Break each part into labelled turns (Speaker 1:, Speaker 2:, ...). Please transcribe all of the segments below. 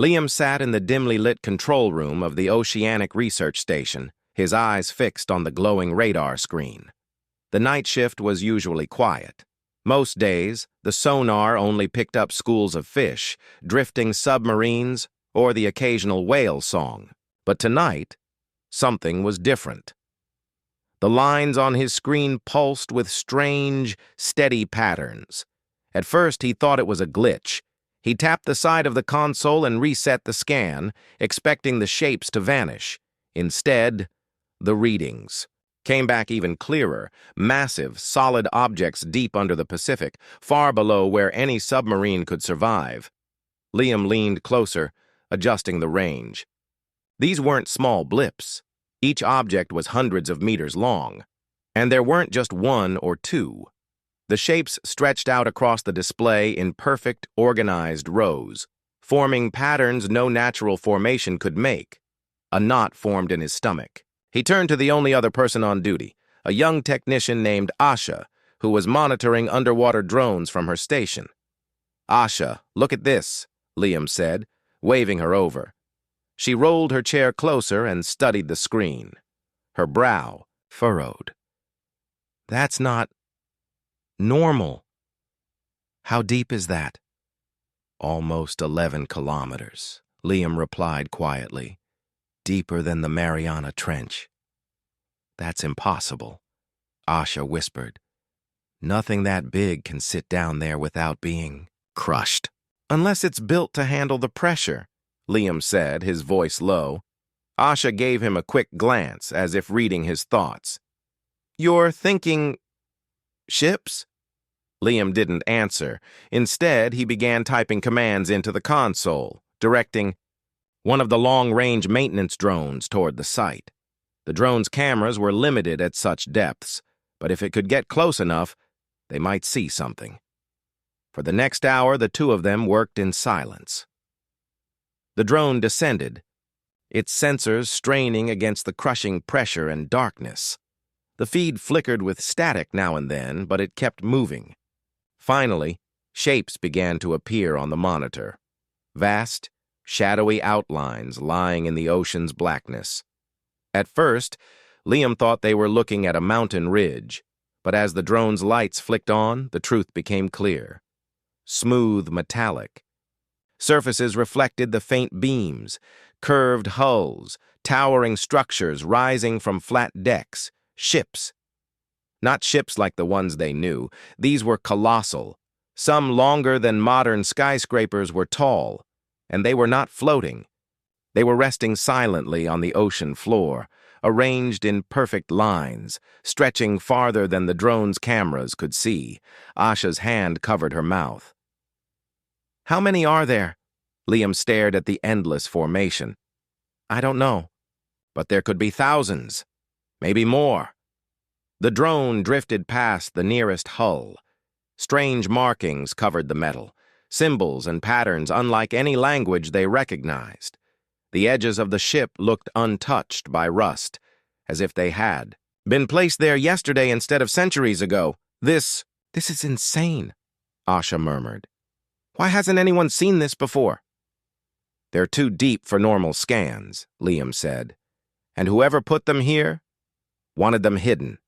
Speaker 1: Liam sat in the dimly lit control room of the Oceanic Research Station, his eyes fixed on the glowing radar screen. The night shift was usually quiet. Most days, the sonar only picked up schools of fish, drifting submarines, or the occasional whale song. But tonight, something was different. The lines on his screen pulsed with strange, steady patterns. At first, he thought it was a glitch. He tapped the side of the console and reset the scan, expecting the shapes to vanish. Instead, the readings came back even clearer, massive, solid objects deep under the Pacific, far below where any submarine could survive. Liam leaned closer, adjusting the range. These weren't small blips. Each object was hundreds of meters long. And there weren't just one or two. The shapes stretched out across the display in perfect, organized rows, forming patterns no natural formation could make. A knot formed in his stomach. He turned to the only other person on duty, a young technician named Asha, who was monitoring underwater drones from her station. "Asha, look at this," Liam said, waving her over. She rolled her chair closer and studied the screen. Her brow furrowed. "That's not normal." "How deep is that?" "Almost 11 kilometers," Liam replied quietly. "Deeper than the Mariana Trench." "That's impossible," Asha whispered. "Nothing that big can sit down there without being crushed." "Unless it's built to handle the pressure," Liam said, his voice low. Asha gave him a quick glance, as if reading his thoughts. "You're thinking ships?" Liam didn't answer. Instead, he began typing commands into the console, directing one of the long-range maintenance drones toward the site. The drone's cameras were limited at such depths, but if it could get close enough, they might see something. For the next hour, the two of them worked in silence. The drone descended, its sensors straining against the crushing pressure and darkness. The feed flickered with static now and then, but it kept moving. Finally, shapes began to appear on the monitor. Vast, shadowy outlines lying in the ocean's blackness. At first, Liam thought they were looking at a mountain ridge, but as the drone's lights flicked on, the truth became clear. Smooth metallic. Surfaces reflected the faint beams, curved hulls, towering structures rising from flat decks, ships. Not ships like the ones they knew. These were colossal. Some longer than modern skyscrapers were tall, and they were not floating. They were resting silently on the ocean floor, arranged in perfect lines, stretching farther than the drone's cameras could see. Asha's hand covered her mouth. "How many are there?" Liam stared at the endless formation. "I don't know, but there could be thousands, maybe more." The drone drifted past the nearest hull. Strange markings covered the metal, symbols and patterns unlike any language they recognized. The edges of the ship looked untouched by rust, as if they had been placed there yesterday instead of centuries ago. This is insane," Asha murmured. "Why hasn't anyone seen this before?" "They're too deep for normal scans," Liam said. "And whoever put them here wanted them hidden."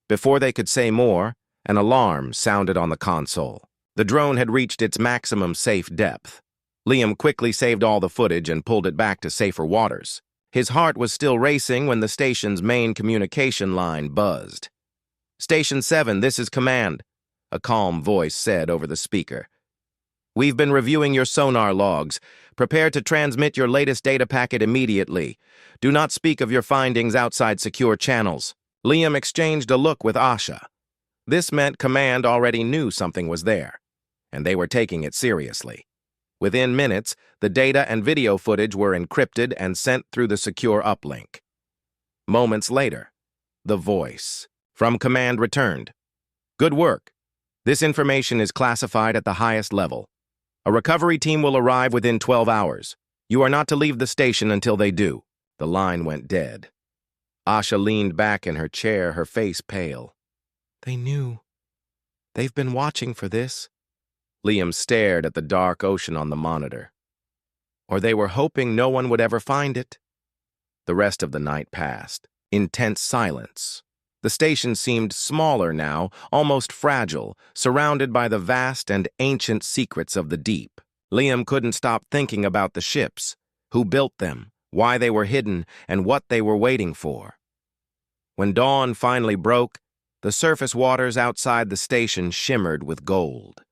Speaker 1: Before they could say more, an alarm sounded on the console. The drone had reached its maximum safe depth. Liam quickly saved all the footage and pulled it back to safer waters. His heart was still racing when the station's main communication line buzzed. "Station 7, this is command," a calm voice said over the speaker. "We've been reviewing your sonar logs. Prepare to transmit your latest data packet immediately. Do not speak of your findings outside secure channels." Liam exchanged a look with Asha. This meant command already knew something was there, and they were taking it seriously. Within minutes, the data and video footage were encrypted and sent through the secure uplink. Moments later, the voice from command returned. "Good work. This information is classified at the highest level. A recovery team will arrive within 12 hours. You are not to leave the station until they do." The line went dead. Asha leaned back in her chair, her face pale. "They knew. They've been watching for this." Liam stared at the dark ocean on the monitor. Or they were hoping no one would ever find it. The rest of the night passed. Intense silence. The station seemed smaller now, almost fragile, surrounded by the vast and ancient secrets of the deep. Liam couldn't stop thinking about the ships, who built them, why they were hidden, and what they were waiting for. When dawn finally broke, the surface waters outside the station shimmered with gold.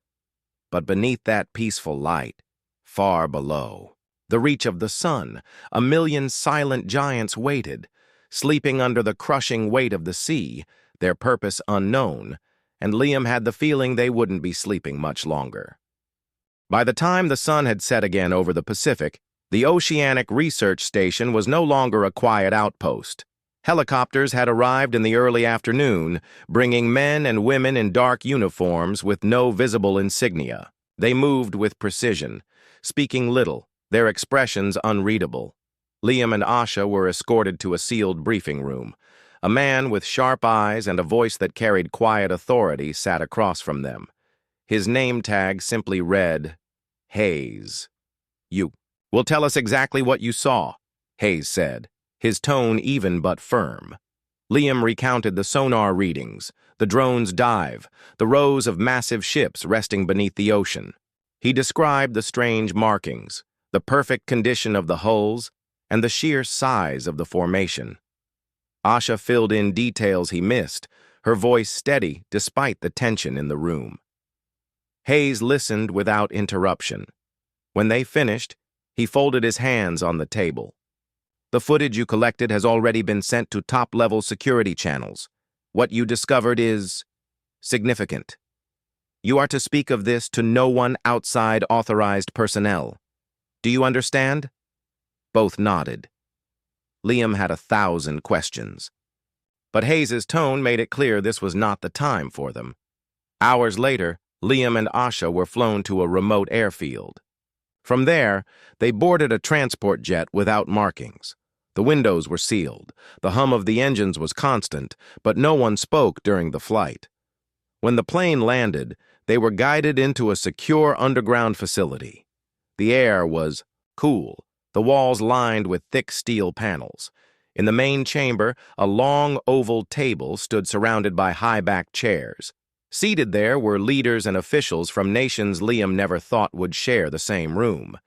Speaker 1: But beneath that peaceful light, far below, the reach of the sun, a million silent giants waited, sleeping under the crushing weight of the sea, their purpose unknown, and Liam had the feeling they wouldn't be sleeping much longer. By the time the sun had set again over the Pacific, the Oceanic Research Station was no longer a quiet outpost. Helicopters had arrived in the early afternoon, bringing men and women in dark uniforms with no visible insignia. They moved with precision, speaking little, their expressions unreadable. Liam and Asha were escorted to a sealed briefing room. A man with sharp eyes and a voice that carried quiet authority sat across from them. His name tag simply read, Hayes. "You will tell us exactly what you saw," Hayes said, his tone even but firm. Liam recounted the sonar readings, the drone's dive, the rows of massive ships resting beneath the ocean. He described the strange markings, the perfect condition of the hulls, and the sheer size of the formation. Asha filled in details he missed, her voice steady despite the tension in the room. Hayes listened without interruption. When they finished, he folded his hands on the table. "The footage you collected has already been sent to top-level security channels. What you discovered is significant. You are to speak of this to no one outside authorized personnel. Do you understand?" Both nodded. Liam had 1,000 questions. But Hayes's tone made it clear this was not the time for them. Hours later, Liam and Asha were flown to a remote airfield. From there, they boarded a transport jet without markings. The windows were sealed. The hum of the engines was constant, but no one spoke during the flight. When the plane landed, they were guided into a secure underground facility. The air was cool, the walls lined with thick steel panels. In the main chamber, a long oval table stood surrounded by high-backed chairs. Seated there were leaders and officials from nations Liam never thought would share the same room.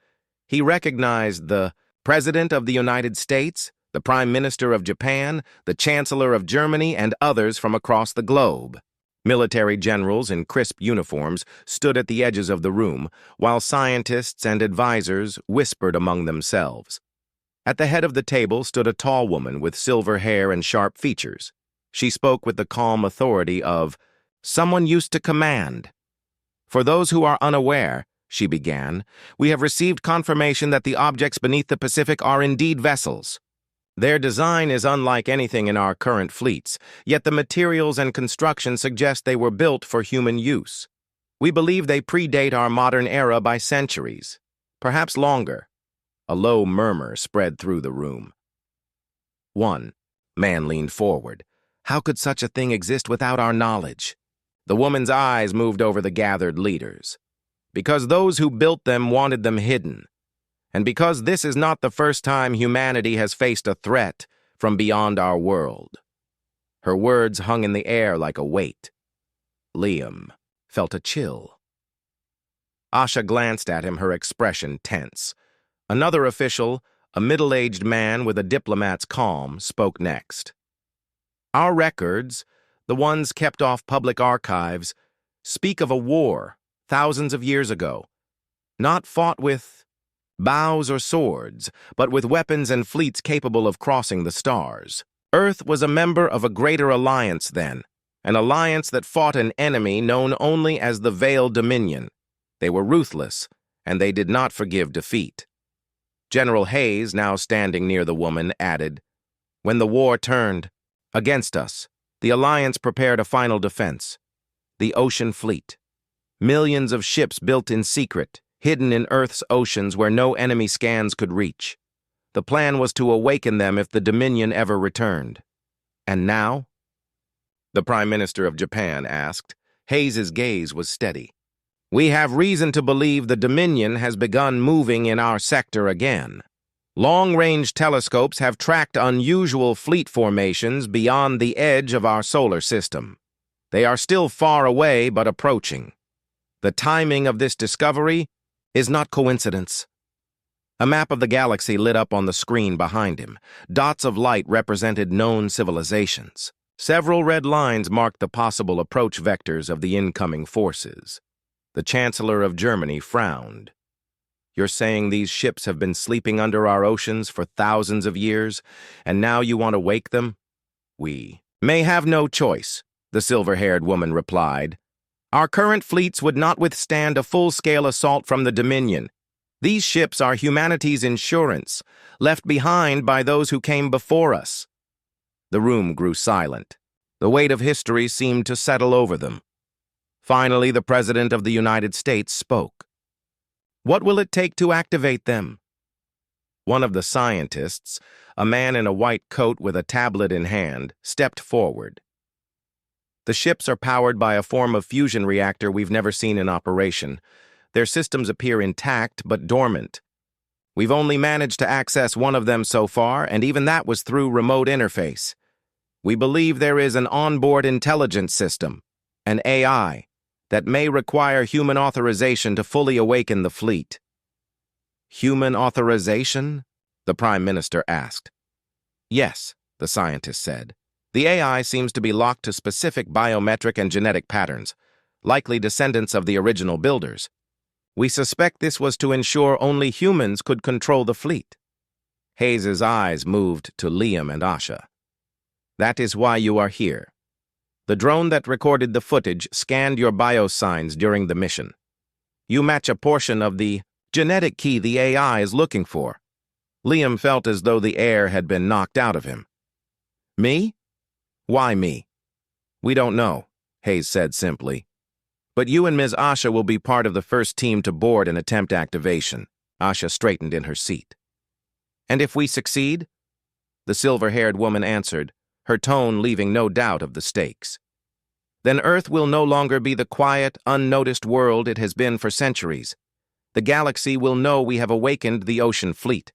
Speaker 1: He recognized the President of the United States, the Prime Minister of Japan, the Chancellor of Germany, and others from across the globe. Military generals in crisp uniforms stood at the edges of the room, while scientists and advisors whispered among themselves. At the head of the table stood a tall woman with silver hair and sharp features. She spoke with the calm authority of someone used to command. "For those who are unaware," she began, "we have received confirmation that the objects beneath the Pacific are indeed vessels. Their design is unlike anything in our current fleets, yet the materials and construction suggest they were built for human use. We believe they predate our modern era by centuries, perhaps longer." A low murmur spread through the room. One man leaned forward. "How could such a thing exist without our knowledge?" The woman's eyes moved over the gathered leaders. "Because those who built them wanted them hidden. And because this is not the first time humanity has faced a threat from beyond our world." Her words hung in the air like a weight. Liam felt a chill. Asha glanced at him, her expression tense. Another official, a middle-aged man with a diplomat's calm, spoke next. "Our records, the ones kept off public archives, speak of a war thousands of years ago, not fought with bows or swords, but with weapons and fleets capable of crossing the stars. Earth was a member of a greater alliance then, an alliance that fought an enemy known only as the Veiled Dominion. They were ruthless, and they did not forgive defeat." General Hayes, now standing near the woman, added, "When the war turned against us, the alliance prepared a final defense, the ocean fleet. Millions of ships built in secret, hidden in Earth's oceans where no enemy scans could reach. The plan was to awaken them if the Dominion ever returned. And now?" The Prime Minister of Japan asked. Hayes's gaze was steady. We have reason to believe the Dominion has begun moving in our sector again. Long-range telescopes have tracked unusual fleet formations beyond the edge of our solar system. They are still far away but approaching. The timing of this discovery is not coincidence. A map of the galaxy lit up on the screen behind him. Dots of light represented known civilizations. Several red lines marked the possible approach vectors of the incoming forces. The Chancellor of Germany frowned. You're saying these ships have been sleeping under our oceans for thousands of years, and now you want to wake them? We may have no choice, the silver-haired woman replied. Our current fleets would not withstand a full-scale assault from the Dominion. These ships are humanity's insurance, left behind by those who came before us. The room grew silent. The weight of history seemed to settle over them. Finally, the President of the United States spoke. What will it take to activate them? One of the scientists, a man in a white coat with a tablet in hand, stepped forward. The ships are powered by a form of fusion reactor we've never seen in operation. Their systems appear intact but dormant. We've only managed to access one of them so far, and even that was through remote interface. We believe there is an onboard intelligence system, an AI, that may require human authorization to fully awaken the fleet. Human authorization? The Prime Minister asked. Yes, the scientist said. The AI seems to be locked to specific biometric and genetic patterns, likely descendants of the original builders. We suspect this was to ensure only humans could control the fleet. Hayes's eyes moved to Liam and Asha. That is why you are here. The drone that recorded the footage scanned your biosigns during the mission. You match a portion of the genetic key the AI is looking for. Liam felt as though the air had been knocked out of him. Me? Why me? We don't know, Hayes said simply. But you and Ms. Asha will be part of the first team to board and attempt activation. Asha straightened in her seat. And if we succeed? The silver-haired woman answered, her tone leaving no doubt of the stakes. Then Earth will no longer be the quiet, unnoticed world it has been for centuries. The galaxy will know we have awakened the ocean fleet,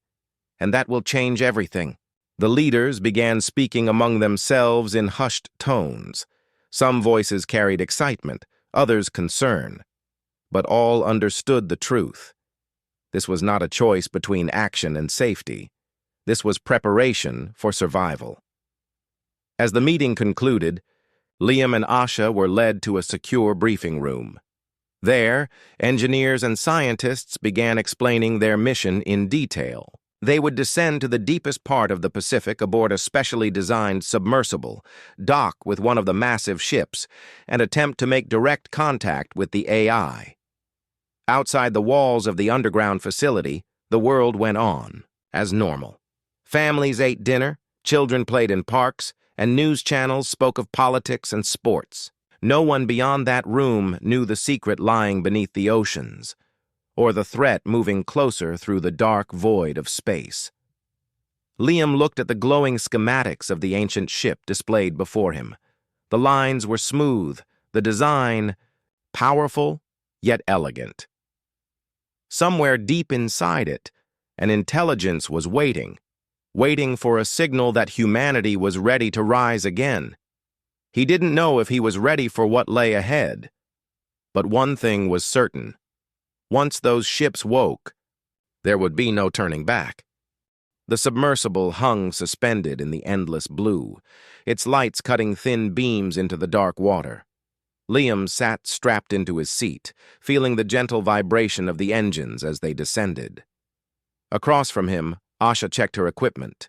Speaker 1: and that will change everything. The leaders began speaking among themselves in hushed tones. Some voices carried excitement, others concern. But all understood the truth. This was not a choice between action and safety. This was preparation for survival. As the meeting concluded, Liam and Asha were led to a secure briefing room. There, engineers and scientists began explaining their mission in detail. They would descend to the deepest part of the Pacific aboard a specially designed submersible, dock with one of the massive ships, and attempt to make direct contact with the AI. Outside the walls of the underground facility, the world went on, as normal. Families ate dinner, children played in parks, and news channels spoke of politics and sports. No one beyond that room knew the secret lying beneath the oceans, or the threat moving closer through the dark void of space. Liam looked at the glowing schematics of the ancient ship displayed before him. The lines were smooth, the design powerful yet elegant. Somewhere deep inside it, an intelligence was waiting for a signal that humanity was ready to rise again. He didn't know if he was ready for what lay ahead. But one thing was certain. Once those ships woke, there would be no turning back. The submersible hung suspended in the endless blue, its lights cutting thin beams into the dark water. Liam sat strapped into his seat, feeling the gentle vibration of the engines as they descended. Across from him, Asha checked her equipment,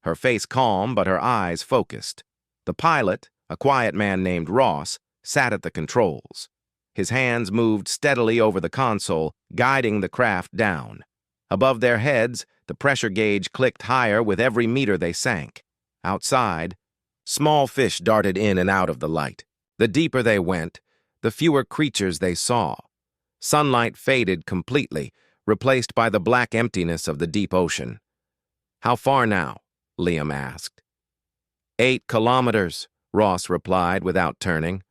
Speaker 1: her face calm but her eyes focused. The pilot, a quiet man named Ross, sat at the controls. His hands moved steadily over the console, guiding the craft down. Above their heads, the pressure gauge clicked higher with every meter they sank. Outside, small fish darted in and out of the light. The deeper they went, the fewer creatures they saw. Sunlight faded completely, replaced by the black emptiness of the deep ocean. How far now? Liam asked. 8 kilometers, Ross replied without turning.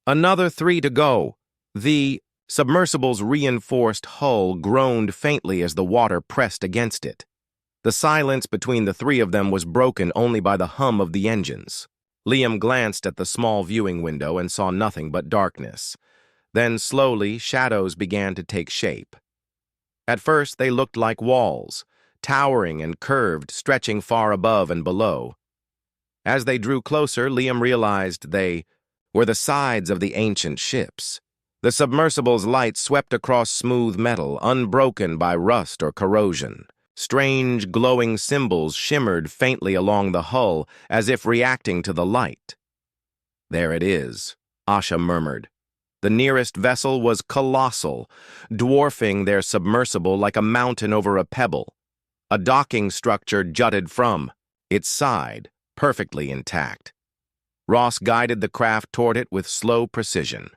Speaker 1: Another 3 to go. The Submersible's reinforced hull groaned faintly as the water pressed against it. The silence between the three of them was broken only by the hum of the engines. Liam glanced at the small viewing window and saw nothing but darkness. Then, slowly, shadows began to take shape. At first, they looked like walls, towering and curved, stretching far above and below. As they drew closer, Liam realized they were the sides of the ancient ships. The submersible's light swept across smooth metal, unbroken by rust or corrosion. Strange, glowing symbols shimmered faintly along the hull, as if reacting to the light. "There it is," Asha murmured. The nearest vessel was colossal, dwarfing their submersible like a mountain over a pebble. A docking structure jutted from its side, perfectly intact. Ross guided the craft toward it with slow precision.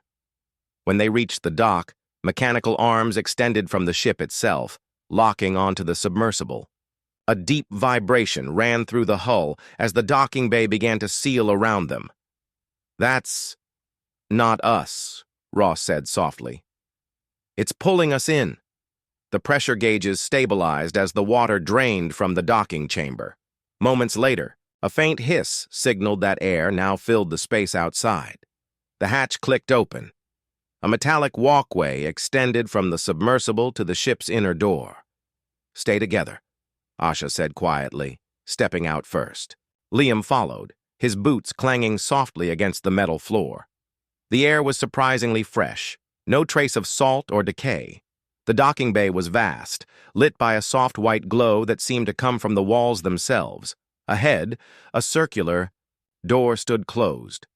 Speaker 1: When they reached the dock, mechanical arms extended from the ship itself, locking onto the submersible. A deep vibration ran through the hull as the docking bay began to seal around them. "That's not us," Ross said softly. "It's pulling us in." The pressure gauges stabilized as the water drained from the docking chamber. Moments later, a faint hiss signaled that air now filled the space outside. The hatch clicked open. A metallic walkway extended from the submersible to the ship's inner door. "Stay together," Asha said quietly, stepping out first. Liam followed, his boots clanging softly against the metal floor. The air was surprisingly fresh, no trace of salt or decay. The docking bay was vast, lit by a soft white glow that seemed to come from the walls themselves. Ahead, a circular door stood closed.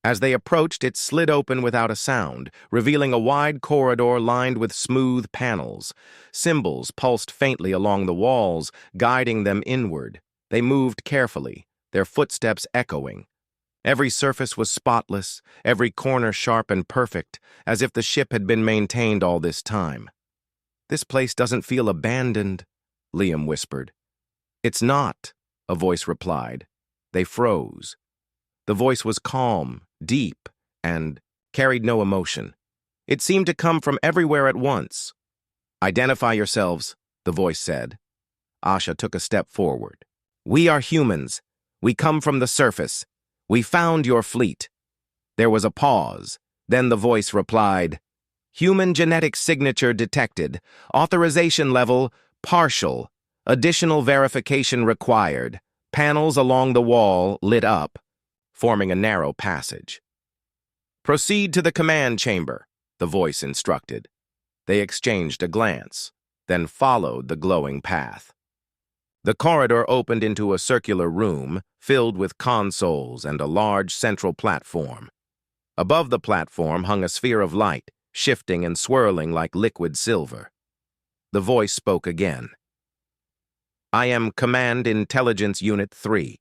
Speaker 1: As they approached, it slid open without a sound, revealing a wide corridor lined with smooth panels. Symbols pulsed faintly along the walls, guiding them inward. They moved carefully, their footsteps echoing. Every surface was spotless, every corner sharp and perfect, as if the ship had been maintained all this time. "This place doesn't feel abandoned," Liam whispered. "It's not," a voice replied. They froze. The voice was calm, deep, and carried no emotion. It seemed to come from everywhere at once. "Identify yourselves," the voice said. Asha took a step forward. "We are humans. We come from the surface. We found your fleet." There was a pause. Then the voice replied, "Human genetic signature detected. Authorization level, partial. Additional verification required." Panels along the wall lit up, forming a narrow passage. "Proceed to the command chamber," the voice instructed. They exchanged a glance, then followed the glowing path. The corridor opened into a circular room filled with consoles and a large central platform. Above the platform hung a sphere of light, shifting and swirling like liquid silver. The voice spoke again. "I am Command Intelligence Unit 3.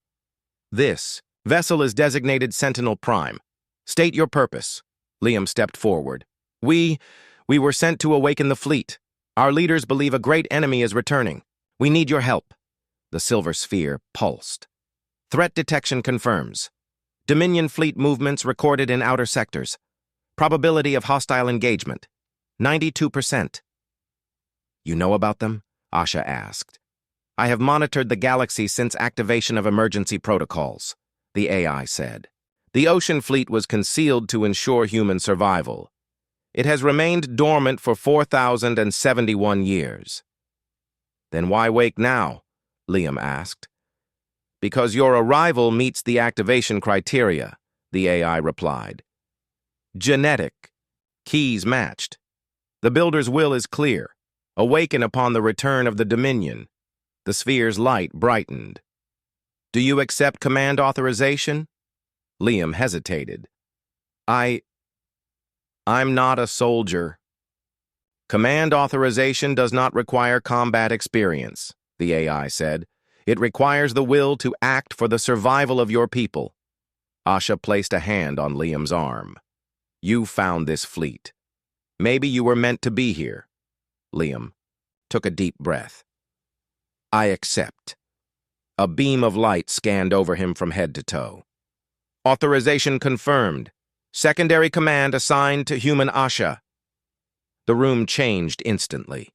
Speaker 1: This vessel is designated Sentinel Prime. State your purpose." Liam stepped forward. We were sent to awaken the fleet. Our leaders believe a great enemy is returning. We need your help." The silver sphere pulsed. "Threat detection confirms. Dominion fleet movements recorded in outer sectors. Probability of hostile engagement, 92%. "You know about them?" Asha asked. "I have monitored the galaxy since activation of emergency protocols," the AI said. "The ocean fleet was concealed to ensure human survival. It has remained dormant for 4,071 years. "Then why wake now?" Liam asked. "Because your arrival meets the activation criteria," the AI replied. "Genetic. Keys matched. The builder's will is clear. Awaken upon the return of the Dominion." The sphere's light brightened. "Do you accept command authorization?" Liam hesitated. I'm not a soldier." "Command authorization does not require combat experience," the AI said. "It requires the will to act for the survival of your people." Asha placed a hand on Liam's arm. "You found this fleet. Maybe you were meant to be here." Liam took a deep breath. "I accept." A beam of light scanned over him from head to toe. "Authorization confirmed. Secondary command assigned to human Asha." The room changed instantly.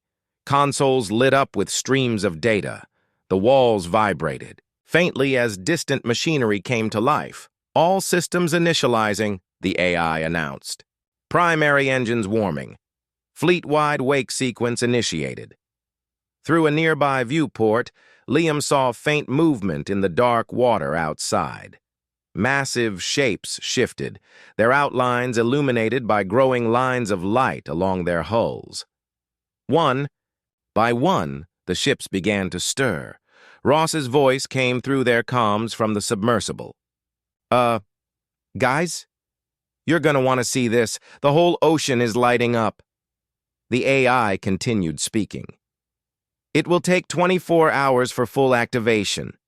Speaker 1: Consoles lit up with streams of data. The walls vibrated, faintly as distant machinery came to life. All systems initializing, the AI announced. Primary engines warming. Fleet-wide wake sequence initiated. Through a nearby viewport, Liam saw faint movement in the dark water outside. Massive shapes shifted, their outlines illuminated by growing lines of light along their hulls. One by one, the ships began to stir. Ross's voice came through their comms from the submersible. Guys? You're gonna want to see this. The whole ocean is lighting up." The AI continued speaking. "It will take 24 hours for full activation.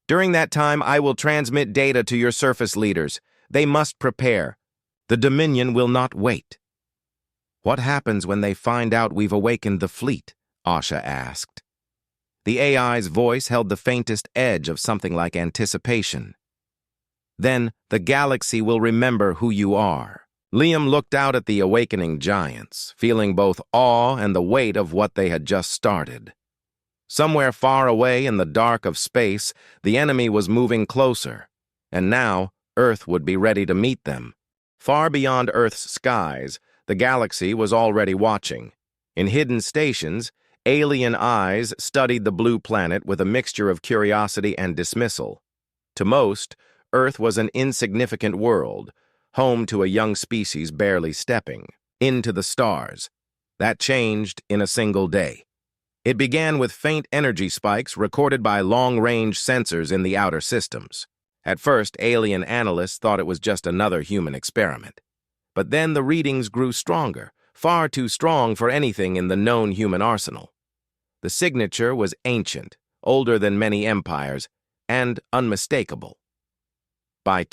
Speaker 1: During that time, I will transmit data to your surface leaders. They must prepare. The Dominion will not wait." "What happens when they find out we've awakened the fleet?" Asha asked. The AI's voice held the faintest edge of something like anticipation. "Then the galaxy will remember who you are." Liam looked out at the awakening giants, feeling both awe and the weight of what they had just started. Somewhere far away in the dark of space, the enemy was moving closer, and now Earth would be ready to meet them. Far beyond Earth's skies, the galaxy was already watching. In hidden stations, alien eyes studied the blue planet with a mixture of curiosity and dismissal. To most, Earth was an insignificant world, home to a young species barely stepping into the stars. That changed in a single day. It began with faint energy spikes recorded by long-range sensors in the outer systems. At first, alien analysts thought it was just another human experiment. But then the readings grew stronger, far too strong for anything in the known human arsenal. The signature was ancient, older than many empires, and unmistakable. By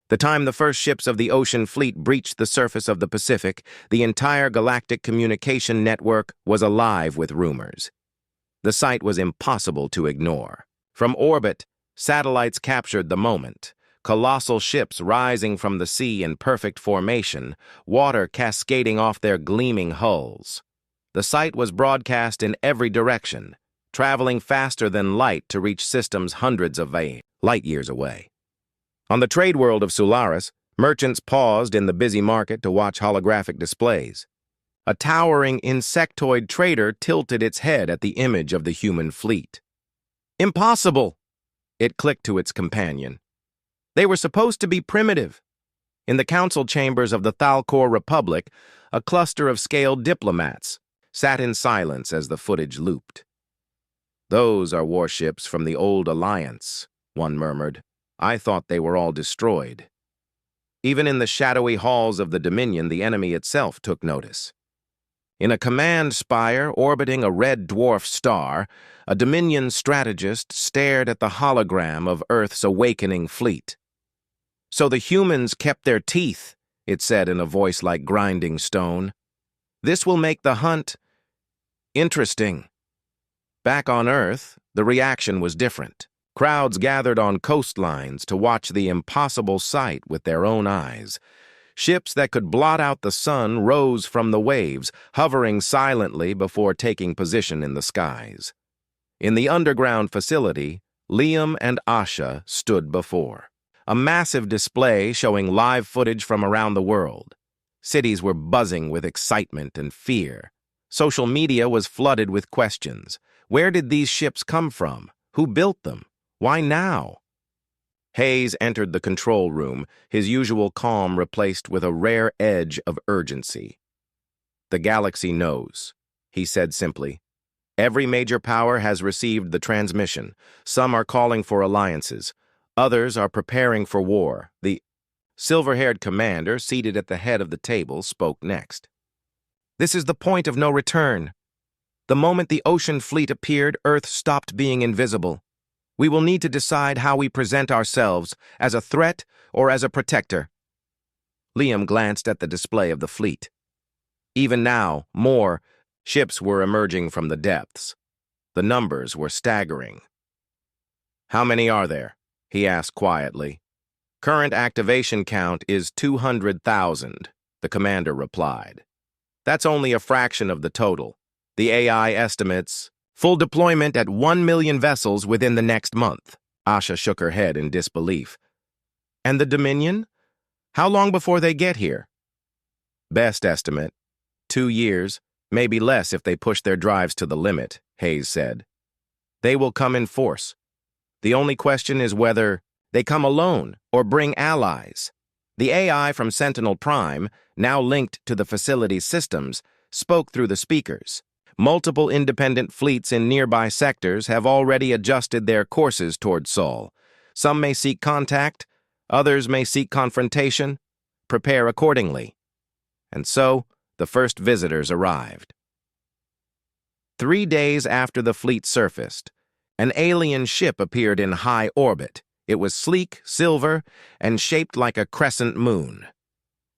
Speaker 1: the time the first ships of the Ocean Fleet breached the surface of the Pacific, the entire galactic communication network was alive with rumors. The sight was impossible to ignore. From orbit, satellites captured the moment. Colossal ships rising from the sea in perfect formation, water cascading off their gleaming hulls. The sight was broadcast in every direction, traveling faster than light to reach systems hundreds of light years away. On the trade world of Solaris, merchants paused in the busy market to watch holographic displays. A towering insectoid trader tilted its head at the image of the human fleet. "Impossible!" It clicked to its companion. "They were supposed to be primitive." In the council chambers of the Thalcor Republic, a cluster of scaled diplomats sat in silence as the footage looped. "Those are warships from the old Alliance," one murmured. "I thought they were all destroyed." Even in the shadowy halls of the Dominion, the enemy itself took notice. In a command spire orbiting a red dwarf star, a Dominion strategist stared at the hologram of Earth's awakening fleet. "So the humans kept their teeth," it said in a voice like grinding stone. "This will make the hunt interesting." Back on Earth, the reaction was different. Crowds gathered on coastlines to watch the impossible sight with their own eyes. Ships that could blot out the sun rose from the waves, hovering silently before taking position in the skies. In the underground facility, Liam and Asha stood before. A massive display showing live footage from around the world. Cities were buzzing with excitement and fear. Social media was flooded with questions. Where did these ships come from? Who built them? Why now? Hayes entered the control room, his usual calm replaced with a rare edge of urgency. "The galaxy knows," he said simply. "Every major power has received the transmission. Some are calling for alliances. Others are preparing for war." The silver-haired commander, seated at the head of the table, spoke next. "This is the point of no return. The moment the Ocean Fleet appeared, Earth stopped being invisible. We will need to decide how we present ourselves, as a threat or as a protector." Liam glanced at the display of the fleet. Even now, more ships were emerging from the depths. The numbers were staggering. "How many are there?" he asked quietly. "Current activation count is 200,000, the commander replied. That's only a fraction of the total. The AI estimates full deployment at 1 million vessels within the next month. Asha shook her head in disbelief. And the Dominion? How long before they get here? Best estimate, 2 years, maybe less if they push their drives to the limit, Hayes said. They will come in force. The only question is whether they come alone or bring allies. The AI from Sentinel Prime, now linked to the facility's systems, spoke through the speakers. Multiple independent fleets in nearby sectors have already adjusted their courses toward Sol. Some may seek contact, others may seek confrontation. Prepare accordingly. And so, the first visitors arrived. 3 days after the fleet surfaced, an alien ship appeared in high orbit. It was sleek, silver, and shaped like a crescent moon.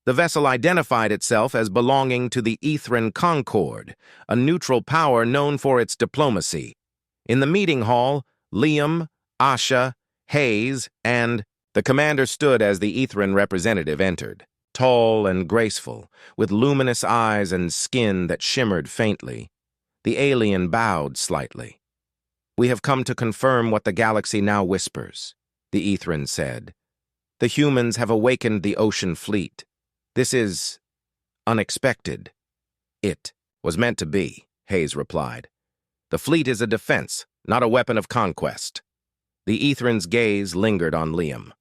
Speaker 1: The vessel identified itself as belonging to the Ethran Concord, a neutral power known for its diplomacy. In the meeting hall, Liam, Asha, Hayes, and the commander stood as the Ethran representative entered, tall and graceful, with luminous eyes and skin that shimmered faintly. The alien bowed slightly. "We have come to confirm what the galaxy now whispers," the Ethran said. "The humans have awakened the ocean fleet. This is unexpected." "It was meant to be," Hayes replied. "The fleet is a defense, not a weapon of conquest." The Ethran's gaze lingered on Liam.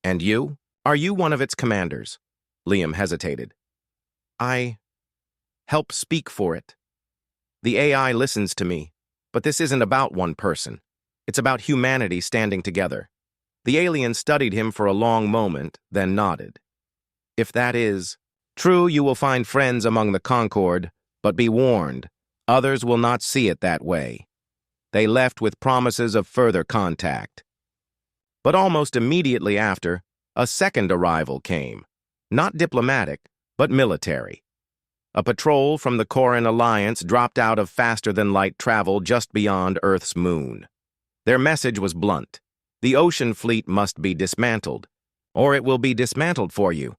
Speaker 1: "And you? Are you one of its commanders?" Liam hesitated. "I help speak for it. The AI listens to me, but this isn't about one person. It's about humanity standing together." The alien studied him for a long moment, then nodded. "If that is true, you will find friends among the Concord, but be warned, others will not see it that way." They left with promises of further contact. But almost immediately after, a second arrival came. Not diplomatic, but military. A patrol from the Corin Alliance dropped out of faster-than-light travel just beyond Earth's moon. Their message was blunt. The ocean fleet must be dismantled, or it will be dismantled for you.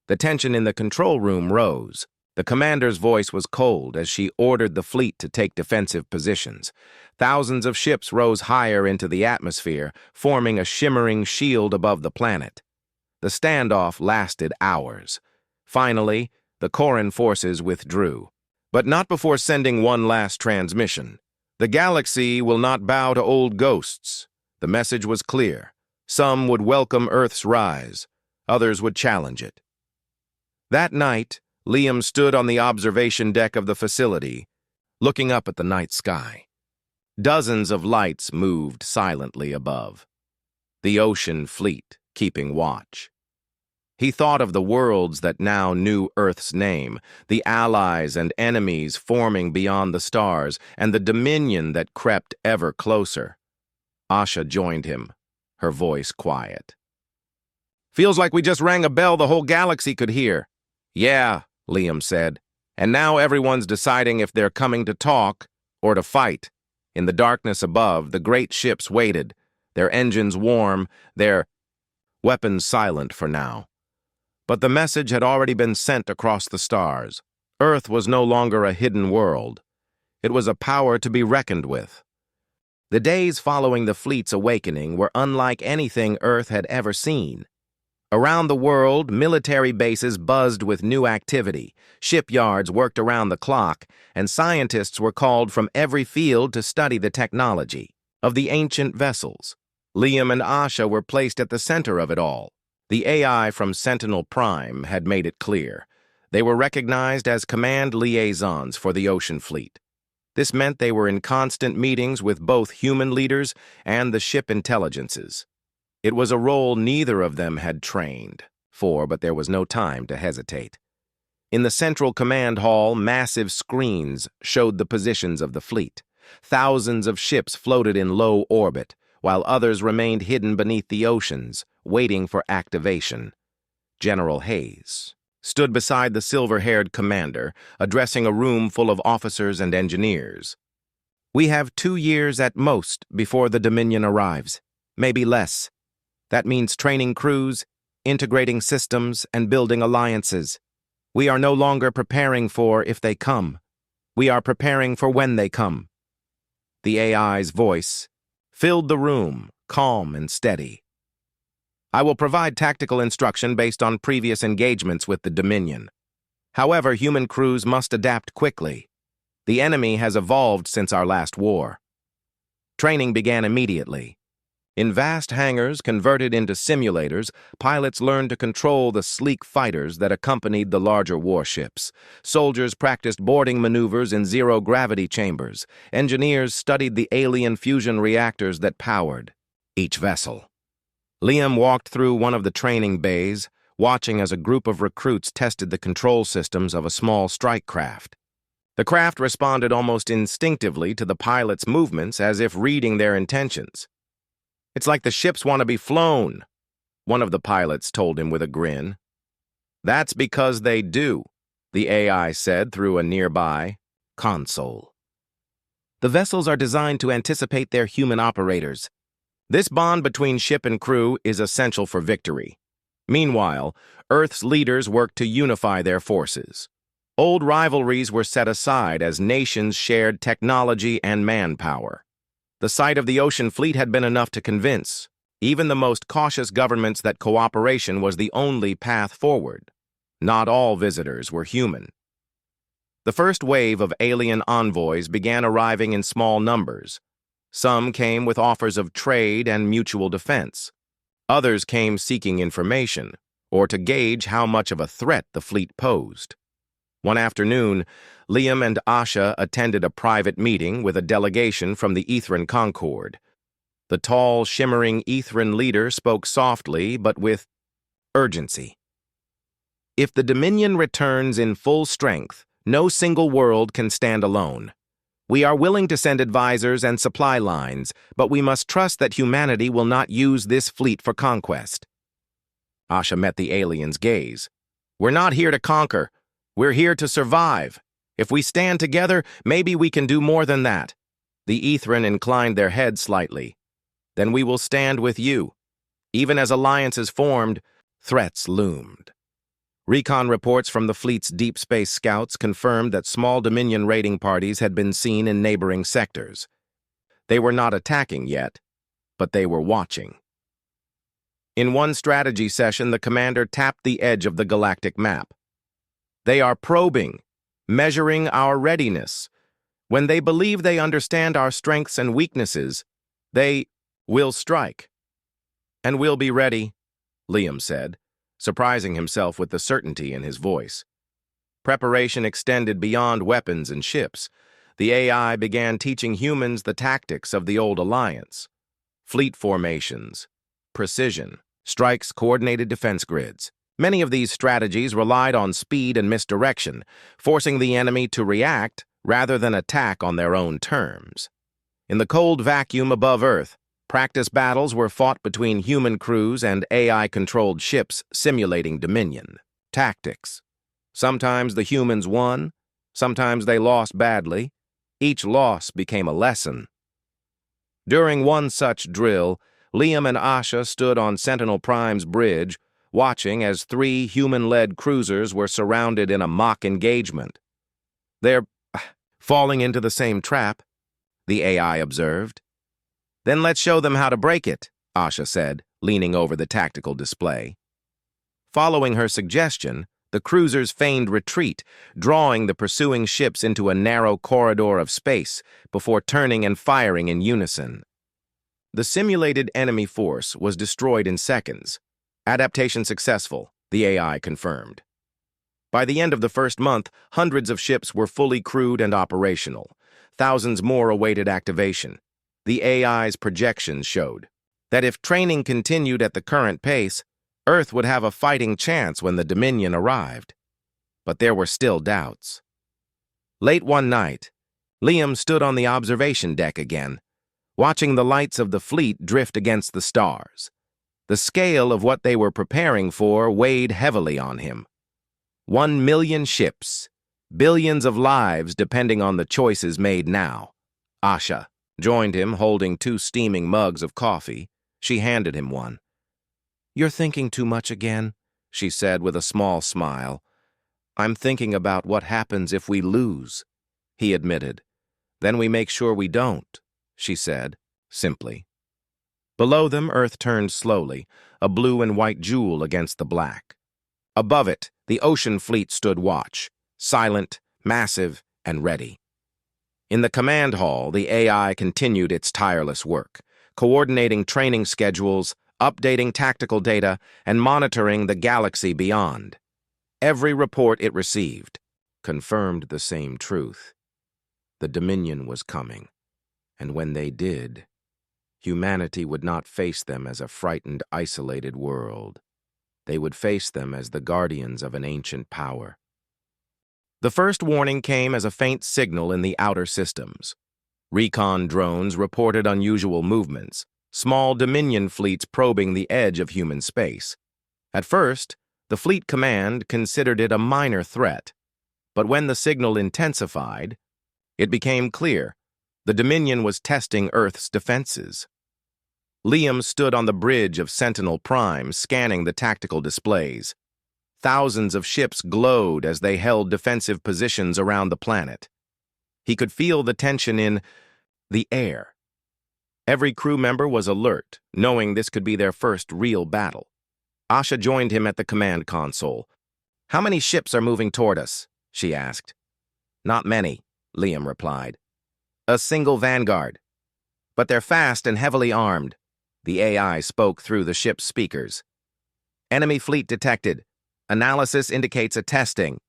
Speaker 1: The tension in the control room rose. The commander's voice was cold as she ordered the fleet to take defensive positions. Thousands of ships rose higher into the atmosphere, forming a shimmering shield above the planet. The standoff lasted hours. Finally, the Corin forces withdrew, but not before sending one last transmission. "The galaxy will not bow to old ghosts." The message was clear. Some would welcome Earth's rise, others would challenge it. That night, Liam stood on the observation deck of the facility, looking up at the night sky. Dozens of lights moved silently above. The ocean fleet keeping watch. He thought of the worlds that now knew Earth's name, the allies and enemies forming beyond the stars, and the dominion that crept ever closer. Asha joined him, her voice quiet. "Feels like we just rang a bell the whole galaxy could hear." "Yeah," Liam said, "and now everyone's deciding if they're coming to talk or to fight." In the darkness above, the great ships waited, their engines warm, their weapons silent for now. But the message had already been sent across the stars. Earth was no longer a hidden world. It was a power to be reckoned with. The days following the fleet's awakening were unlike anything Earth had ever seen. Around the world, military bases buzzed with new activity, shipyards worked around the clock, and scientists were called from every field to study the technology of the ancient vessels. Liam and Asha were placed at the center of it all. The AI from Sentinel Prime had made it clear. They were recognized as command liaisons for the ocean fleet. This meant they were in constant meetings with both human leaders and the ship intelligences. It was a role neither of them had trained for, but there was no time to hesitate. In the central command hall, massive screens showed the positions of the fleet. Thousands of ships floated in low orbit, while others remained hidden beneath the oceans, waiting for activation. General Hayes stood beside the silver-haired commander, addressing a room full of officers and engineers. "We have 2 years at most before the Dominion arrives, maybe less. That means training crews, integrating systems, and building alliances. We are no longer preparing for if they come. We are preparing for when they come. The AI's voice filled the room, calm and steady. I will provide tactical instruction based on previous engagements with the Dominion. However, human crews must adapt quickly. The enemy has evolved since our last war. Training began immediately. In vast hangars converted into simulators, pilots learned to control the sleek fighters that accompanied the larger warships. Soldiers practiced boarding maneuvers in zero-gravity chambers. Engineers studied the alien fusion reactors that powered each vessel. Liam walked through one of the training bays, watching as a group of recruits tested the control systems of a small strike craft. The craft responded almost instinctively to the pilot's movements, as if reading their intentions. "It's like the ships want to be flown," one of the pilots told him with a grin. "That's because they do," the AI said through a nearby console. "The vessels are designed to anticipate their human operators. This bond between ship and crew is essential for victory. Meanwhile, Earth's leaders work to unify their forces. Old rivalries were set aside as nations shared technology and manpower. The sight of the ocean fleet had been enough to convince even the most cautious governments that cooperation was the only path forward. Not all visitors were human. The first wave of alien envoys began arriving in small numbers. Some came with offers of trade and mutual defense. Others came seeking information, or to gauge how much of a threat the fleet posed. One afternoon, Liam and Asha attended a private meeting with a delegation from the Ethran Concord. The tall, shimmering Ethran leader spoke softly but with urgency. "If the Dominion returns in full strength, no single world can stand alone. We are willing to send advisors and supply lines, but we must trust that humanity will not use this fleet for conquest." Asha met the alien's gaze. "We're not here to conquer. We're here to survive. If we stand together, maybe we can do more than that." The Ethran inclined their heads slightly. "Then we will stand with you." Even as alliances formed, threats loomed. Recon reports from the fleet's deep space scouts confirmed that small Dominion raiding parties had been seen in neighboring sectors. They were not attacking yet, but they were watching. In one strategy session, the commander tapped the edge of the galactic map. "They are probing, measuring our readiness. When they believe they understand our strengths and weaknesses, they will strike." "And we'll be ready," Liam said, surprising himself with the certainty in his voice. Preparation extended beyond weapons and ships. The AI began teaching humans the tactics of the old alliance: fleet formations, precision, strikes, coordinated defense grids. Many of these strategies relied on speed and misdirection, forcing the enemy to react rather than attack on their own terms. In the cold vacuum above Earth, practice battles were fought between human crews and AI-controlled ships simulating Dominion. Tactics. Sometimes the humans won, sometimes they lost badly. Each loss became a lesson. During one such drill, Liam and Asha stood on Sentinel Prime's bridge, watching as 3 human-led cruisers were surrounded in a mock engagement. "They're falling into the same trap," the AI observed. "Then let's show them how to break it," Asha said, leaning over the tactical display. Following her suggestion, the cruisers feigned retreat, drawing the pursuing ships into a narrow corridor of space before turning and firing in unison. The simulated enemy force was destroyed in seconds. Adaptation successful, the AI confirmed. By the end of the first month, hundreds of ships were fully crewed and operational. Thousands more awaited activation. The AI's projections showed that if training continued at the current pace, Earth would have a fighting chance when the Dominion arrived. But there were still doubts. Late one night, Liam stood on the observation deck again, watching the lights of the fleet drift against the stars. The scale of what they were preparing for weighed heavily on him. 1 million ships, billions of lives depending on the choices made now. Asha joined him, holding 2 steaming mugs of coffee. She handed him one. "You're thinking too much again," she said with a small smile. I'm thinking about what happens if we lose, he admitted. Then we make sure we don't, she said, simply. Below them, Earth turned slowly, a blue and white jewel against the black. Above it, the ocean fleet stood watch, silent, massive, and ready. In the command hall, the AI continued its tireless work, coordinating training schedules, updating tactical data, and monitoring the galaxy beyond. Every report it received confirmed the same truth. The Dominion was coming, and when they did, humanity would not face them as a frightened, isolated world. They would face them as the guardians of an ancient power. The first warning came as a faint signal in the outer systems. Recon drones reported unusual movements, small Dominion fleets probing the edge of human space. At first, the fleet command considered it a minor threat, but when the signal intensified, it became clear the Dominion was testing Earth's defenses. Liam stood on the bridge of Sentinel Prime, scanning the tactical displays. Thousands of ships glowed as they held defensive positions around the planet. He could feel the tension in the air. Every crew member was alert, knowing this could be their first real battle. Asha joined him at the command console. "How many ships are moving toward us?" she asked. "Not many," Liam replied. "A single vanguard. But they're fast and heavily armed." The AI spoke through the ship's speakers. "Enemy fleet detected. Analysis indicates a testing.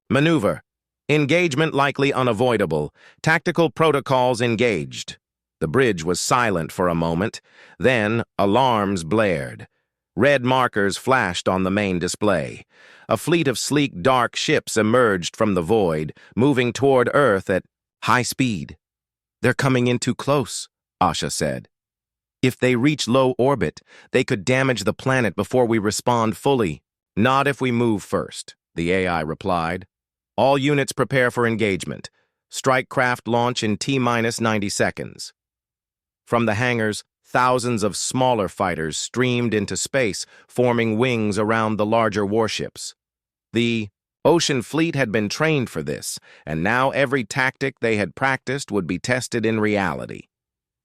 Speaker 1: Maneuver. Engagement likely unavoidable. Tactical protocols engaged." The bridge was silent for a moment. Then, alarms blared. Red markers flashed on the main display. A fleet of sleek, dark ships emerged from the void, moving toward Earth at high speed. "They're coming in too close," Asha said. "If they reach low orbit, they could damage the planet before we respond fully." "Not if we move first," the AI replied. "All units prepare for engagement. Strike craft launch in T-minus 90 seconds. From the hangars, thousands of smaller fighters streamed into space, forming wings around the larger warships. The ocean fleet had been trained for this, and now every tactic they had practiced would be tested in reality.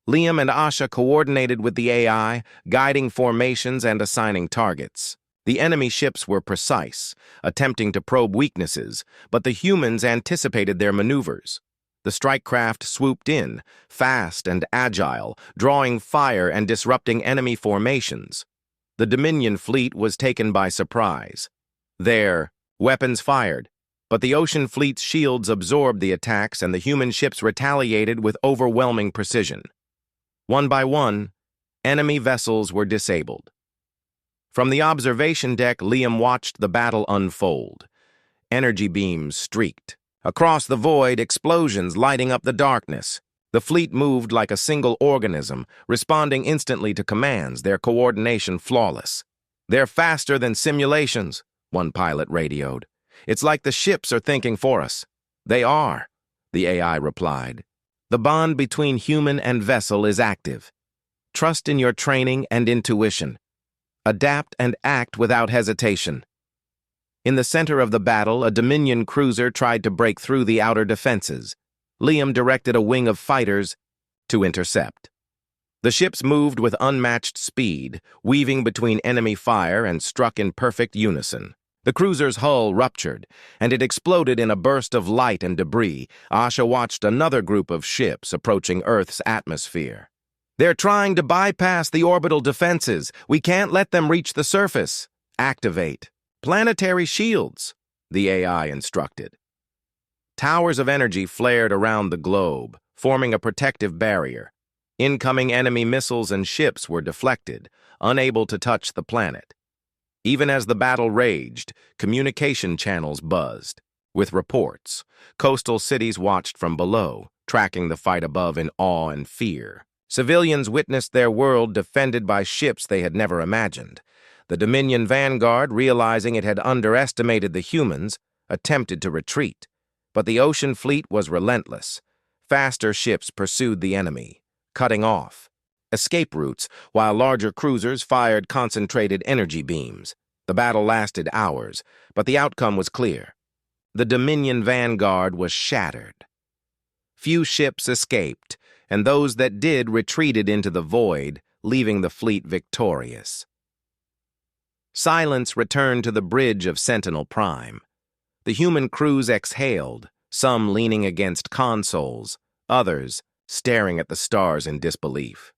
Speaker 1: Liam and Asha coordinated with the AI, guiding formations and assigning targets. The enemy ships were precise, attempting to probe weaknesses, but the humans anticipated their maneuvers. The strike craft swooped in, fast and agile, drawing fire and disrupting enemy formations. The Dominion fleet was taken by surprise. Their weapons fired, but the ocean fleet's shields absorbed the attacks and the human ships retaliated with overwhelming precision. One by one, enemy vessels were disabled. From the observation deck, Liam watched the battle unfold. Energy beams streaked. Across the void, explosions lighting up the darkness. The fleet moved like a single organism, responding instantly to commands, their coordination flawless. "They're faster than simulations," one pilot radioed. "It's like the ships are thinking for us." "They are," the AI replied. "The bond between human and vessel is active. Trust in your training and intuition. Adapt and act without hesitation." In the center of the battle, a Dominion cruiser tried to break through the outer defenses. Liam directed a wing of fighters to intercept. The ships moved with unmatched speed, weaving between enemy fire and struck in perfect unison. The cruiser's hull ruptured, and it exploded in a burst of light and debris. Asha watched another group of ships approaching Earth's atmosphere. "They're trying to bypass the orbital defenses. We can't let them reach the surface." "Activate planetary shields," the AI instructed. Towers of energy flared around the globe, forming a protective barrier. Incoming enemy missiles and ships were deflected, unable to touch the planet. Even as the battle raged, communication channels buzzed. With reports, coastal cities watched from below, tracking the fight above in awe and fear. Civilians witnessed their world defended by ships they had never imagined. The Dominion vanguard, realizing it had underestimated the humans, attempted to retreat. But the ocean fleet was relentless. Faster ships pursued the enemy, cutting off escape routes, while larger cruisers fired concentrated energy beams. The battle lasted hours, but the outcome was clear. The Dominion vanguard was shattered. Few ships escaped, and those that did retreated into the void, leaving the fleet victorious. Silence returned to the bridge of Sentinel Prime. The human crews exhaled, some leaning against consoles, others staring at the stars in disbelief.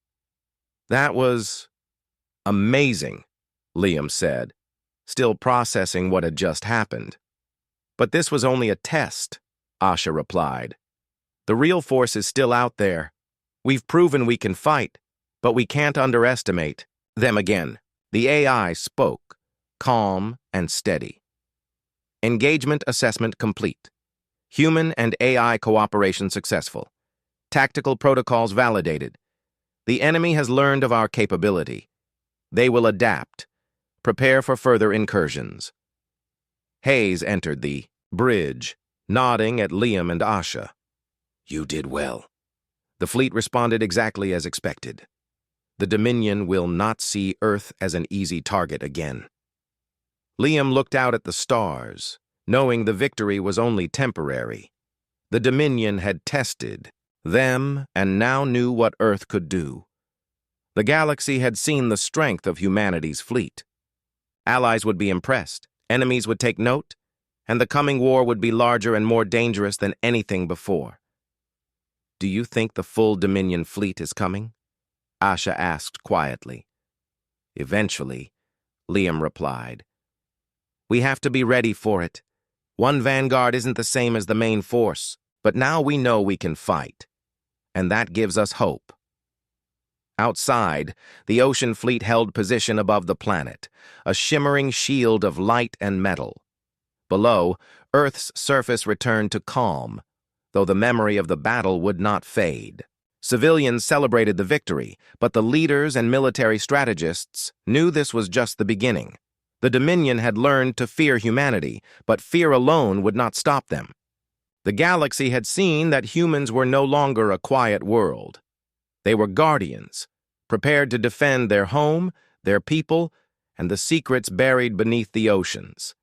Speaker 1: "That was amazing," Liam said, still processing what had just happened. "But this was only a test," Asha replied. "The real force is still out there. We've proven we can fight, but we can't underestimate them again." The AI spoke, calm and steady. "Engagement assessment complete. Human and AI cooperation successful. Tactical protocols validated. The enemy has learned of our capability. They will adapt. Prepare for further incursions." Hayes entered the bridge, nodding at Liam and Asha. "You did well." The fleet responded exactly as expected. The Dominion will not see Earth as an easy target again. Liam looked out at the stars, knowing the victory was only temporary. The Dominion had tested them and now knew what Earth could do. The galaxy had seen the strength of humanity's fleet. Allies would be impressed, enemies would take note, and the coming war would be larger and more dangerous than anything before. "Do you think the full Dominion fleet is coming?" Asha asked quietly. "Eventually," Liam replied. "We have to be ready for it. One vanguard isn't the same as the main force, but now we know we can fight, and that gives us hope." Outside, the ocean fleet held position above the planet, a shimmering shield of light and metal. Below, Earth's surface returned to calm, though the memory of the battle would not fade. Civilians celebrated the victory, but the leaders and military strategists knew this was just the beginning. The Dominion had learned to fear humanity, but fear alone would not stop them. The galaxy had seen that humans were no longer a quiet world. They were guardians, prepared to defend their home, their people, and the secrets buried beneath the oceans.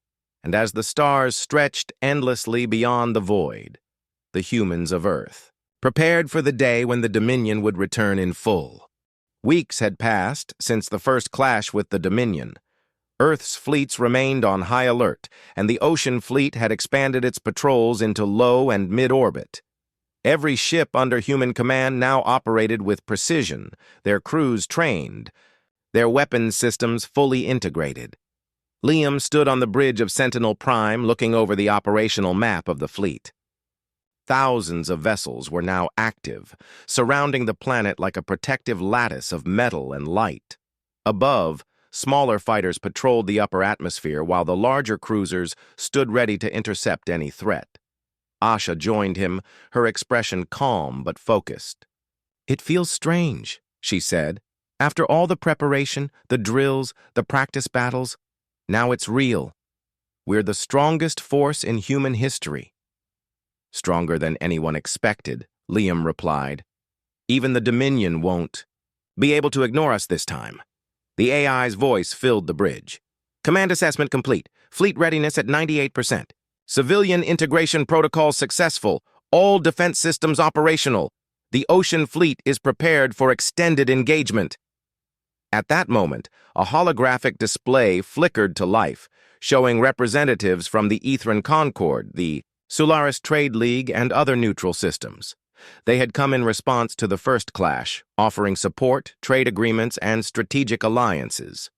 Speaker 1: And as the stars stretched endlessly beyond the void, the humans of Earth prepared for the day when the Dominion would return in full. Weeks had passed since the first clash with the Dominion. Earth's fleets remained on high alert, and the ocean fleet had expanded its patrols into low and mid-orbit. Every ship under human command now operated with precision, their crews trained, their weapons systems fully integrated. Liam stood on the bridge of Sentinel Prime looking over the operational map of the fleet. Thousands of vessels were now active, surrounding the planet like a protective lattice of metal and light. Above, smaller fighters patrolled the upper atmosphere while the larger cruisers stood ready to intercept any threat. Asha joined him, her expression calm but focused. "It feels strange," she said. "After all the preparation, the drills, the practice battles, now it's real. We're the strongest force in human history." "Stronger than anyone expected," Liam replied. "Even the Dominion won't be able to ignore us this time." The AI's voice filled the bridge. "Command assessment complete. Fleet readiness at 98%. Civilian integration protocol successful. All defense systems operational. The ocean fleet is prepared for extended engagement." At that moment, a holographic display flickered to life, showing representatives from the Ethran Concord, the Solaris Trade League, and other neutral systems. They had come in response to the first clash, offering support, trade agreements, and strategic alliances.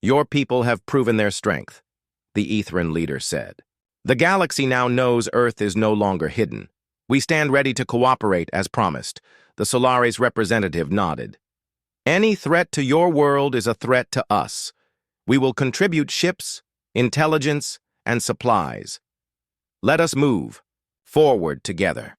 Speaker 1: "Your people have proven their strength," the Ethran leader said. "The galaxy now knows Earth is no longer hidden. We stand ready to cooperate as promised." The Solaris representative nodded. "Any threat to your world is a threat to us. We will contribute ships, intelligence, and supplies. Let us move forward together."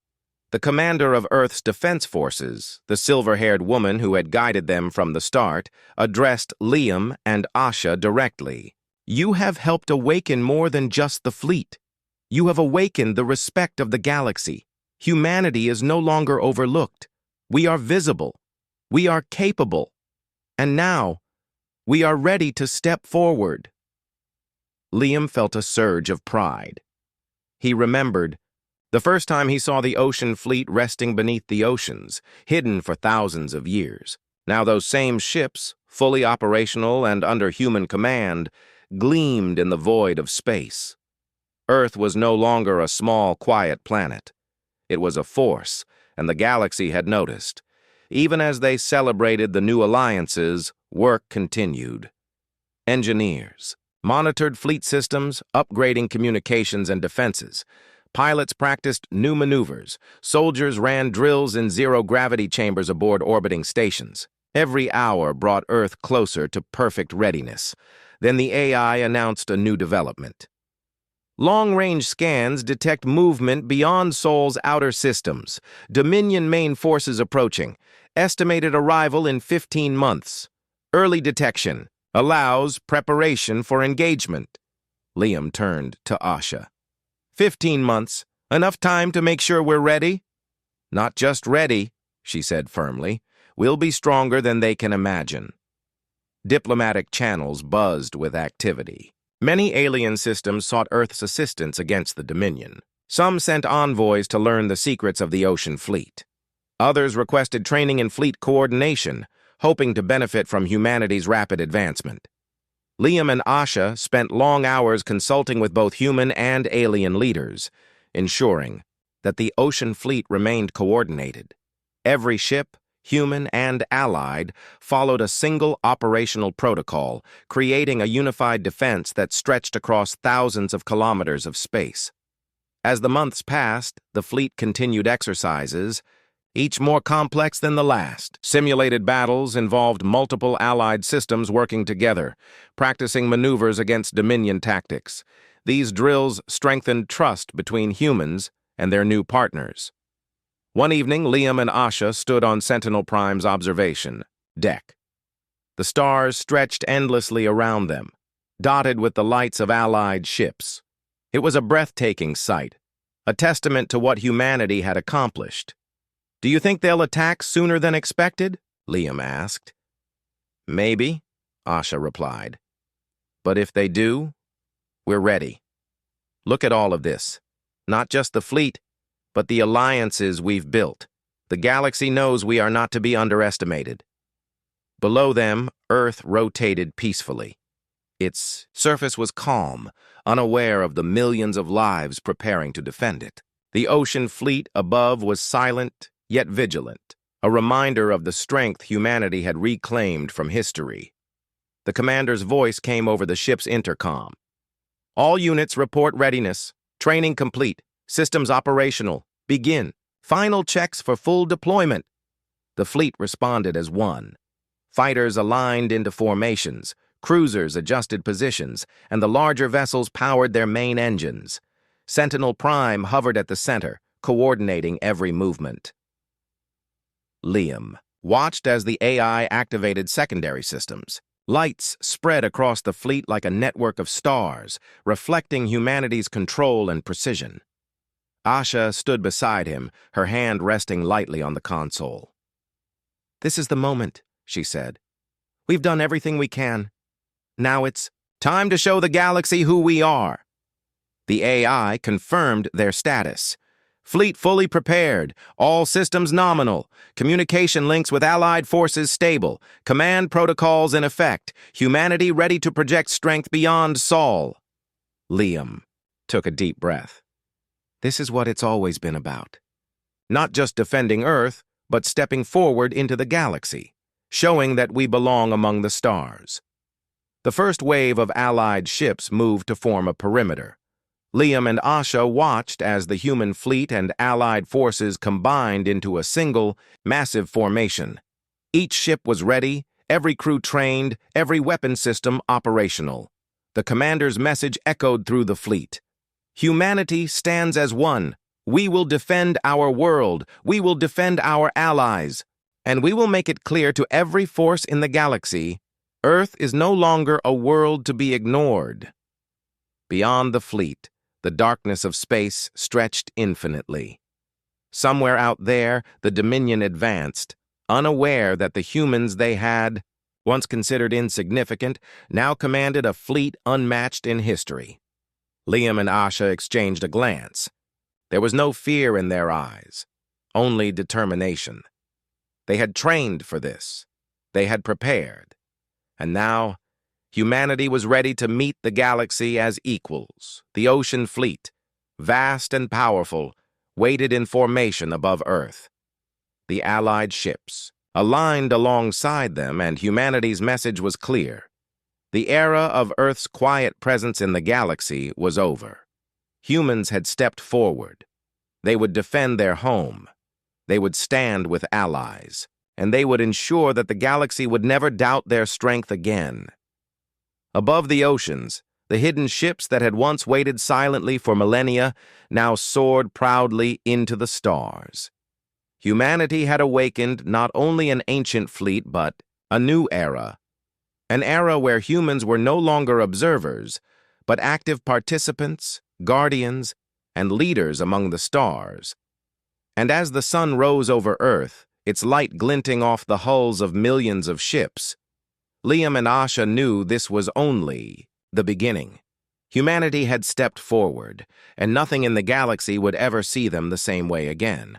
Speaker 1: The commander of Earth's defense forces, the silver-haired woman who had guided them from the start, addressed Liam and Asha directly. "You have helped awaken more than just the fleet. You have awakened the respect of the galaxy. Humanity is no longer overlooked. We are visible. We are capable. And now, we are ready to step forward." Liam felt a surge of pride. He remembered the first time he saw the ocean fleet resting beneath the oceans, hidden for thousands of years. Now those same ships, fully operational and under human command, gleamed in the void of space. Earth was no longer a small, quiet planet. It was a force, and the galaxy had noticed. Even as they celebrated the new alliances, work continued. Engineers monitored fleet systems, upgrading communications and defenses. Pilots practiced new maneuvers. Soldiers ran drills in zero-gravity chambers aboard orbiting stations. Every hour brought Earth closer to perfect readiness. Then the AI announced a new development. Long-range scans detect movement beyond Sol's outer systems. Dominion main forces approaching. Estimated arrival in 15 months. Early detection allows preparation for engagement. Liam turned to Asha. 15 months. Enough time to make sure we're ready? Not just ready, she said firmly. We'll be stronger than they can imagine. Diplomatic channels buzzed with activity. Many alien systems sought Earth's assistance against the Dominion. Some sent envoys to learn the secrets of the ocean fleet. Others requested training in fleet coordination, hoping to benefit from humanity's rapid advancement. Liam and Asha spent long hours consulting with both human and alien leaders, ensuring that the ocean fleet remained coordinated. Every ship, human and allied, followed a single operational protocol, creating a unified defense that stretched across thousands of kilometers of space. As the months passed, the fleet continued exercises, each more complex than the last. Simulated battles involved multiple allied systems working together, practicing maneuvers against Dominion tactics. These drills strengthened trust between humans and their new partners. One evening, Liam and Asha stood on Sentinel Prime's observation deck. The stars stretched endlessly around them, dotted with the lights of allied ships. It was a breathtaking sight, a testament to what humanity had accomplished. "Do you think they'll attack sooner than expected?" Liam asked. "Maybe," Asha replied. "But if they do, we're ready. Look at all of this. Not just the fleet, but the alliances we've built. The galaxy knows we are not to be underestimated." Below them, Earth rotated peacefully. Its surface was calm, unaware of the millions of lives preparing to defend it. The ocean fleet above was silent, yet vigilant, a reminder of the strength humanity had reclaimed from history. The commander's voice came over the ship's intercom. "All units report readiness. Training complete. Systems operational. Begin. Final checks for full deployment." The fleet responded as one. Fighters aligned into formations, cruisers adjusted positions, and the larger vessels powered their main engines. Sentinel Prime hovered at the center, coordinating every movement. Liam watched as the AI activated secondary systems. Lights spread across the fleet like a network of stars, reflecting humanity's control and precision. Asha stood beside him, her hand resting lightly on the console. "This is the moment," she said. "We've done everything we can. Now it's time to show the galaxy who we are." The AI confirmed their status. Fleet fully prepared, all systems nominal, communication links with allied forces stable, command protocols in effect, humanity ready to project strength beyond Sol. Liam took a deep breath. This is what it's always been about. Not just defending Earth, but stepping forward into the galaxy, showing that we belong among the stars. The first wave of allied ships moved to form a perimeter. Liam and Asha watched as the human fleet and allied forces combined into a single, massive formation. Each ship was ready, every crew trained, every weapon system operational. The commander's message echoed through the fleet. "Humanity stands as one. We will defend our world. We will defend our allies. And we will make it clear to every force in the galaxy, Earth is no longer a world to be ignored." Beyond the fleet, the darkness of space stretched infinitely. Somewhere out there, the Dominion advanced, unaware that the humans they had, once considered insignificant, now commanded a fleet unmatched in history. Liam and Asha exchanged a glance. There was no fear in their eyes, only determination. They had trained for this. They had prepared. And now, humanity was ready to meet the galaxy as equals. The ocean fleet, vast and powerful, waited in formation above Earth. The Allied ships aligned alongside them, and humanity's message was clear. The era of Earth's quiet presence in the galaxy was over. Humans had stepped forward. They would defend their home. They would stand with allies, and they would ensure that the galaxy would never doubt their strength again. Above the oceans, the hidden ships that had once waited silently for millennia now soared proudly into the stars. Humanity had awakened not only an ancient fleet, but a new era. An era where humans were no longer observers, but active participants, guardians, and leaders among the stars. And as the sun rose over Earth, its light glinting off the hulls of millions of ships, Liam and Asha knew this was only the beginning. Humanity had stepped forward, and nothing in the galaxy would ever see them the same way again.